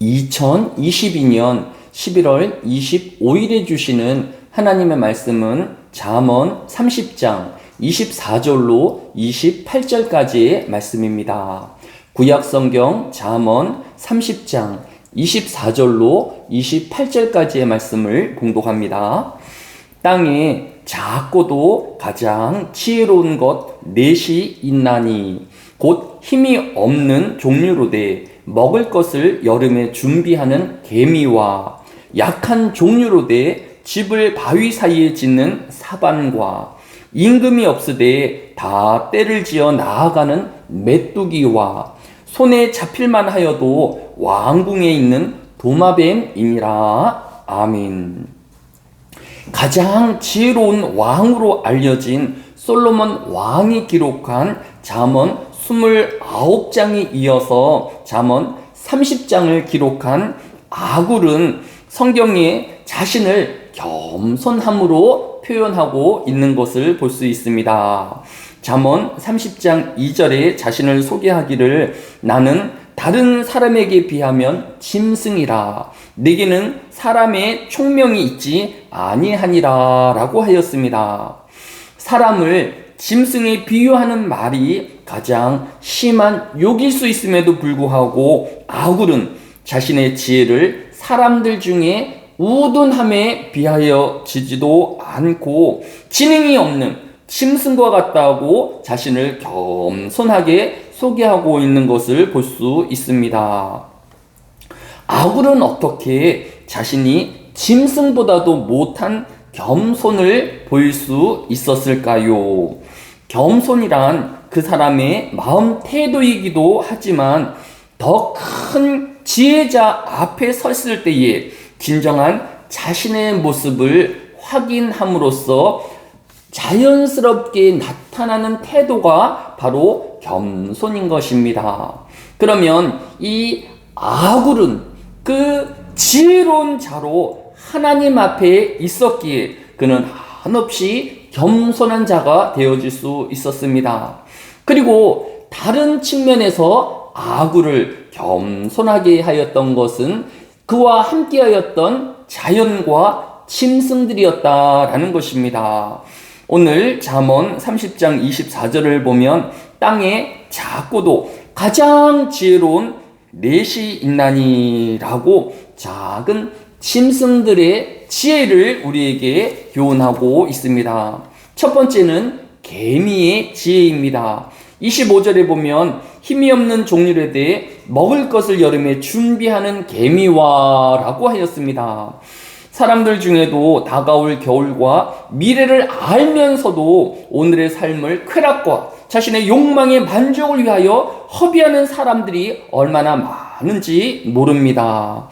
2022년 11월 25일에 주시는 하나님의 말씀은 잠언 30장 24절로 28절까지의 말씀입니다. 구약성경 잠언 30장 24절로 28절까지의 말씀을 공독합니다. 땅에 작고도 가장 지혜로운 것 넷이 있나니 곧 힘이 없는 종류로되 먹을 것을 여름에 준비하는 개미와 약한 종류로되 집을 바위 사이에 짓는 사반과 임금이 없으되 다 때를 지어 나아가는 메뚜기와 손에 잡힐만 하여도 왕궁에 있는 도마뱀이니라. 아멘. 가장 지혜로운 왕으로 알려진 솔로몬 왕이 기록한 잠언 29장에 이어서 잠언 30장을 기록한 아굴은 성경에 자신을 겸손함으로 표현하고 있는 것을 볼 수 있습니다. 잠언 30장 2절에 자신을 소개하기를 나는 다른 사람에게 비하면 짐승이라 내게는 사람의 총명이 있지 아니하니라 라고 하였습니다. 사람을 짐승에 비유하는 말이 가장 심한 욕일 수 있음에도 불구하고 아굴은 자신의 지혜를 사람들 중에 우둔함에 비하여 지지도 않고 지능이 없는 짐승과 같다고 자신을 겸손하게 소개하고 있는 것을 볼 수 있습니다. 아굴은 어떻게 자신이 짐승보다도 못한 겸손을 보일 수 있었을까요? 겸손이란 그 사람의 마음 태도이기도 하지만 더 큰 지혜자 앞에 섰을 때에 진정한 자신의 모습을 확인함으로써 자연스럽게 나타나는 태도가 바로 겸손인 것입니다. 그러면 이 아굴은 그 지혜로운 자로 하나님 앞에 있었기에 그는 한없이 겸손한 자가 되어질 수 있었습니다. 그리고 다른 측면에서 아굴을 겸손하게 하였던 것은 그와 함께하였던 자연과 짐승들이었다라는 것입니다. 오늘 잠언 30장 24절을 보면 땅에 작고도 가장 지혜로운 넷이 있나니 라고 작은 짐승들의 지혜를 우리에게 교훈하고 있습니다. 첫 번째는 개미의 지혜입니다. 25절에 보면 힘이 없는 종류에 대해 먹을 것을 여름에 준비하는 개미와 라고 하였습니다. 사람들 중에도 다가올 겨울과 미래를 알면서도 오늘의 삶을 쾌락과 자신의 욕망의 만족을 위하여 허비하는 사람들이 얼마나 많은지 모릅니다.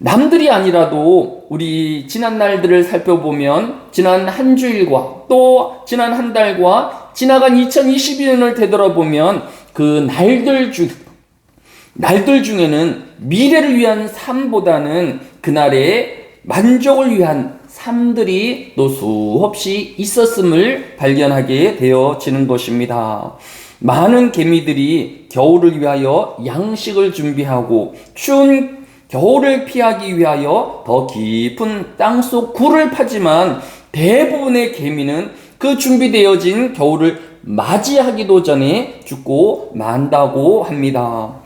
남들이 아니라도 우리 지난 날들을 살펴보면 지난 한 주일과 또 지난 한 달과 지나간 2022년을 되돌아보면 그 날들 중에는 미래를 위한 삶보다는 그날의 만족을 위한 삶들이 또 수없이 있었음을 발견하게 되어지는 것입니다. 많은 개미들이 겨울을 위하여 양식을 준비하고 추운 겨울을 피하기 위하여 더 깊은 땅속 굴을 파지만 대부분의 개미는 그 준비되어진 겨울을 맞이하기도 전에 죽고 만다고 합니다.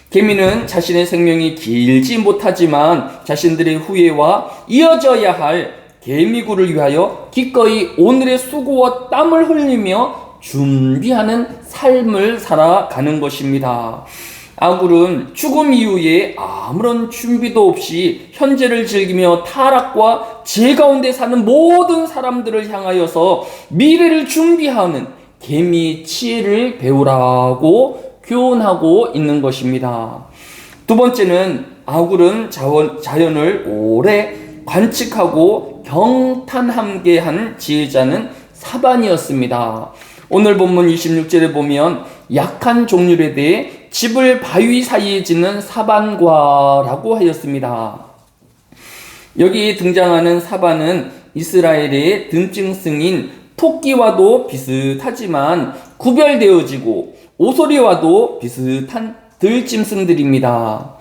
개미는 자신의 생명이 길지 못하지만 자신들의 후예와 이어져야 할 개미굴을 위하여 기꺼이 오늘의 수고와 땀을 흘리며 준비하는 삶을 살아가는 것입니다. 아굴은 죽음 이후에 아무런 준비도 없이 현재를 즐기며 타락과 죄 가운데 사는 모든 사람들을 향하여서 미래를 준비하는 개미의 지혜를 배우라고 교훈하고 있는 것입니다. 두 번째는 아굴은 자연을 오래 관측하고 경탄하게 한 지혜자는 사반이었습니다. 오늘 본문 26절에 보면 약한 종류에 대해 집을 바위 사이에 짓는 사반과라고 하였습니다. 여기 등장하는 사반은 이스라엘의 등짐승인 토끼와도 비슷하지만 구별되어지고 오소리와도 비슷한 들짐승들입니다.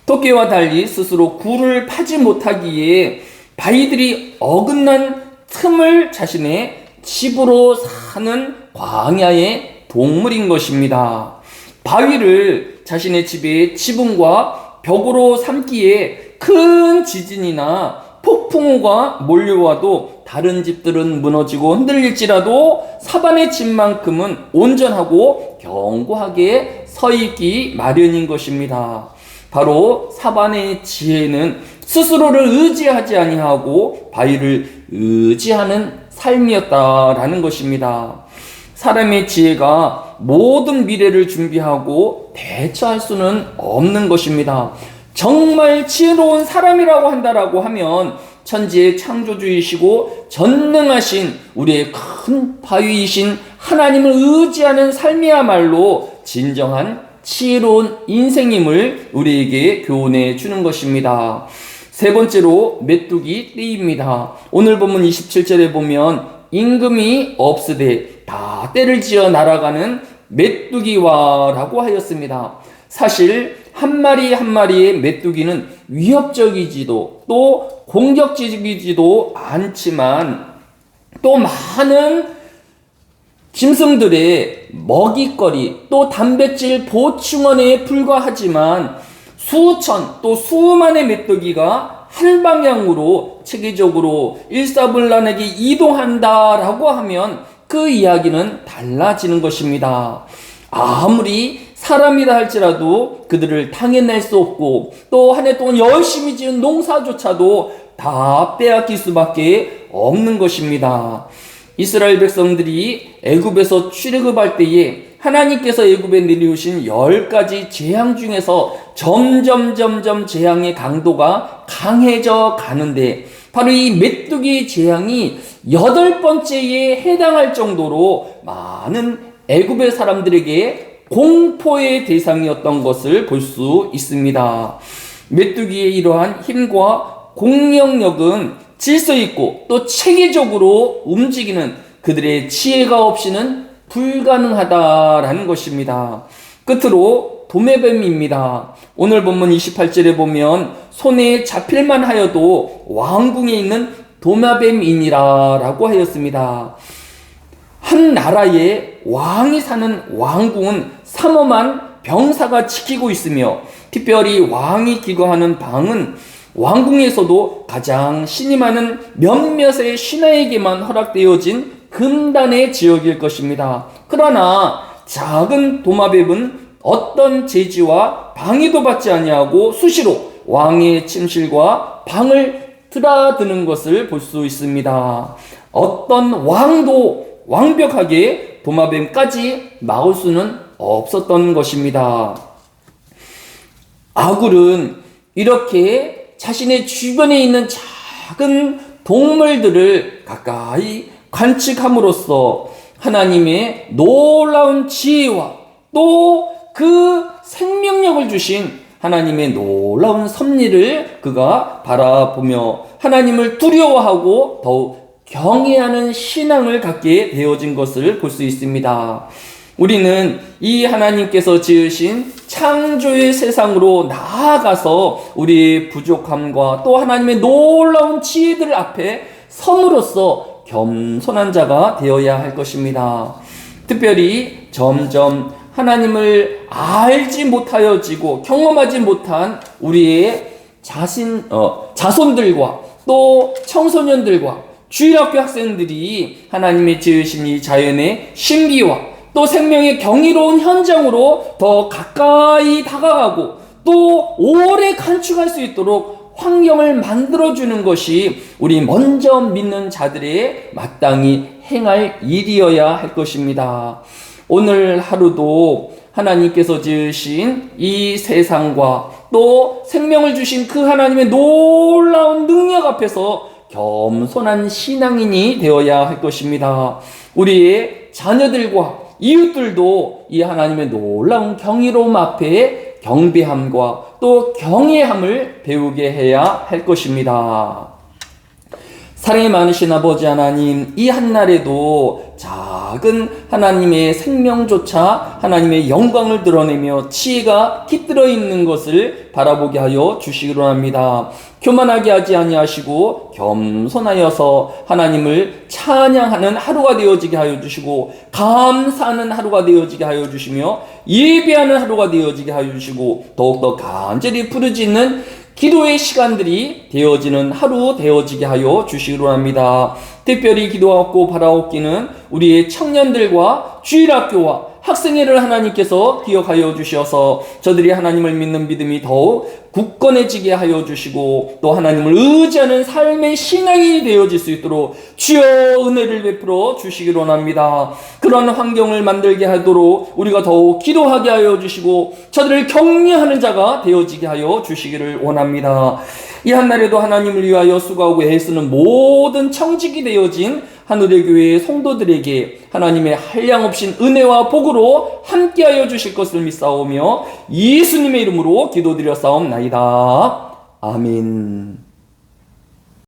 토끼와 달리 스스로 굴을 파지 못하기에 바위들이 어긋난 틈을 자신의 집으로 사는 광야의 동물인 것입니다. 바위를 자신의 집의 지붕과 벽으로 삼기에 큰 지진이나 폭풍우가 몰려와도 다른 집들은 무너지고 흔들릴지라도 사반의 집만큼은 온전하고 견고하게 서 있기 마련인 것입니다. 바로 사반의 지혜는 스스로를 의지하지 아니하고 바위를 의지하는 삶이었다라는 것입니다. 사람의 지혜가 모든 미래를 준비하고 대처할 수는 없는 것입니다. 정말 지혜로운 사람이라고 한다라고 하면 천지의 창조주이시고 전능하신 우리의 큰 바위이신 하나님을 의지하는 삶이야말로 진정한 지혜로운 인생임을 우리에게 교훈해 주는 것입니다. 세 번째로 메뚜기 떼입니다. 오늘 본문 27절에 보면 임금이 없으되 다 떼를 지어 날아가는 메뚜기와라고 하였습니다. 사실 한 마리 한 마리의 메뚜기는 위협적이지도 또 공격적이지도 않지만 또 많은 짐승들의 먹이거리 또 단백질 보충원에 불과하지만 수천 또 수만의 메뚜기가 한 방향으로 체계적으로 일사불란하게 이동한다라고 하면 그 이야기는 달라지는 것입니다. 아무리 사람이라 할지라도 그들을 당해낼 수 없고 또 한 해 동안 열심히 지은 농사조차도 다 빼앗길 수밖에 없는 것입니다. 이스라엘 백성들이 애굽에서 출애굽할 때에 하나님께서 애굽에 내려오신 10가지 재앙 중에서 점점 재앙의 강도가 강해져 가는데 바로 이 메뚜기 재앙이 8번째에 해당할 정도로 많은 애굽의 사람들에게 공포의 대상이었던 것을 볼 수 있습니다. 메뚜기의 이러한 힘과 공격력은 질서 있고 또 체계적으로 움직이는 그들의 지혜가 없이는 불가능하다라는 것입니다. 끝으로 도매뱀입니다. 오늘 본문 28절에 보면 손에 잡힐만 하여도 왕궁에 있는 도마뱀이니라 라고 하였습니다. 한 나라에 왕이 사는 왕궁은 삼엄한 병사가 지키고 있으며 특별히 왕이 기거하는 방은 왕궁에서도 가장 신이 많은 몇몇의 신하에게만 허락되어진 금단의 지역일 것입니다. 그러나 작은 도마뱀은 어떤 제지와 방해도 받지 아니하고 수시로 왕의 침실과 방을 드나드는 것을 볼 수 있습니다. 어떤 왕도 완벽하게 도마뱀까지 막을 수는 없었던 것입니다. 아굴은 이렇게 자신의 주변에 있는 작은 동물들을 가까이 관측함으로써 하나님의 놀라운 지혜와 또 그 생명력을 주신 하나님의 놀라운 섭리를 그가 바라보며 하나님을 두려워하고 더욱 경외하는 신앙을 갖게 되어진 것을 볼 수 있습니다. 우리는 이 하나님께서 지으신 창조의 세상으로 나아가서 우리의 부족함과 또 하나님의 놀라운 지혜들 앞에 섬으로써 겸손한 자가 되어야 할 것입니다. 특별히 점점 하나님을 알지 못하여지고 경험하지 못한 우리의 자손들과 또 청소년들과 주일학교 학생들이 하나님의 지으신 이 자연의 신비와 또 생명의 경이로운 현장으로 더 가까이 다가가고 또 오래 간축할 수 있도록 환경을 만들어주는 것이 우리 먼저 믿는 자들의 마땅히 행할 일이어야 할 것입니다. 오늘 하루도 하나님께서 지으신 이 세상과 또 생명을 주신 그 하나님의 놀라운 능력 앞에서 겸손한 신앙인이 되어야 할 것입니다. 우리의 자녀들과 이웃들도 이 하나님의 놀라운 경이로움 앞에 경배함과 또 경외함을 배우게 해야 할 것입니다. 사랑이 많으신 아버지 하나님, 이 한날에도 작은 하나님의 생명조차 하나님의 영광을 드러내며 지혜가 깃들어 있는 것을 바라보게 하여 주시기로 합니다. 교만하게 하지 아니하시고 겸손하여서 하나님을 찬양하는 하루가 되어지게 하여 주시고, 감사하는 하루가 되어지게 하여 주시며, 예배하는 하루가 되어지게 하여 주시고, 더욱더 간절히 부르짖는 기도의 시간들이 되어지는 하루 되어지게 하여 주시기로 합니다. 특별히 기도하고 바라옵기는 우리의 청년들과 주일학교와 학생회를 하나님께서 기억하여 주셔서 저들이 하나님을 믿는 믿음이 더욱 굳건해지게 하여 주시고, 또 하나님을 의지하는 삶의 신앙이 되어질 수 있도록 주여 은혜를 베풀어 주시기로 합니다. 그런 환경을 만들게 하도록 우리가 더욱 기도하게 하여 주시고, 저들을 격려하는 자가 되어지게 하여 주시기를 원합니다. 이 한날에도 하나님을 위하여 수고하고 애쓰는 모든 청직이 되어진 하늘의 교회의 성도들에게 하나님의 한량없인 은혜와 복으로 함께하여 주실 것을 믿사오며 예수님의 이름으로 기도드려 싸움나이다. 아멘.